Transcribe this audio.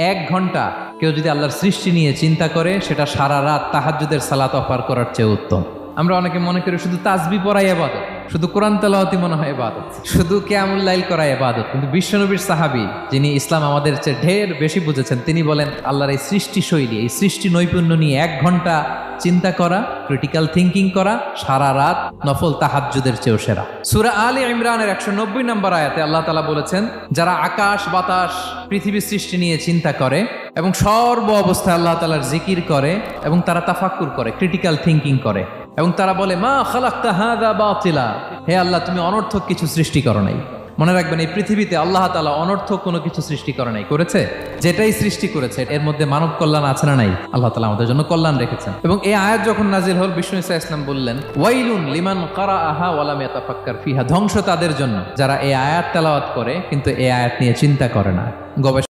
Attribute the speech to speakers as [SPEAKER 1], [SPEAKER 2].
[SPEAKER 1] 1 ঘন্টা কেউ যদি আল্লাহর সৃষ্টি নিয়ে চিন্তা করে, সেটা সারা রাত তাহাজ্জুদের সালাত অফার করার চেয়ে উত্তম। আমরা অনেকে মনে করি শুধু তাসবিহ পড়াই ইবাদত, শুধু কোরআন তেলাওয়াতই মনে হয় ইবাদত, শুধু কিয়ামুল লাইল করা ইবাদত। কিন্তু বিশ্বনবীর সাহাবী, যিনি ইসলাম আমাদের চেয়ে ঢের বেশি বুঝেছেন, তিনি বলেন আল্লাহর এই সৃষ্টি শৈলী, এই সৃষ্টি নৈপুণ্য নিয়ে 1 ঘন্টা চিন্তা করা, ক্রিটিক্যাল থিঙ্কিং করা, সারা রাত নফল তাহাজ্জুদের চেয়েও সেরা। সূরা আলে ইমরানের 190 নম্বর আয়াতে আল্লাহ তাআলা বলেছেন, যারা আকাশ বাতাস পৃথিবী সৃষ্টি নিয়ে চিন্তা করে এবং সর্ব অবস্থায় আল্লাহ তাআলার জিকির করে এবং তারা তাফাক্কুর করে, ক্রিটিক্যাল থিঙ্কিং করে এবং তারা বলে মা খালাকতা হাযা বাতিলা, হে আল্লাহ তুমি অনর্থক কিছু সৃষ্টি করো নাই। মনে রাখবেন, এই পৃথিবীতে আল্লাহ তাআলা অনর্থক কোনো কিছু সৃষ্টি করে নাই, করেছে যেটাই সৃষ্টি করেছে এর মধ্যে মানব কল্যাণ আছে না নাই? আল্লাহ তাআলা আমাদের জন্য কল্যাণ রেখেছেন। এবং এই আয়াত যখন নাজিল হল, বিষ্ণু ঈসা ইসলাম বললেন ওয়াইলুন লিমান কারাআহা ওয়া লাম ইয়াতাফাক্কার ফিহা, ধ্বংস তাদের জন্য যারা এই আয়াত তেলাওয়াত করে কিন্তু এই আয়াত নিয়ে চিন্তা করে না, গবেষণা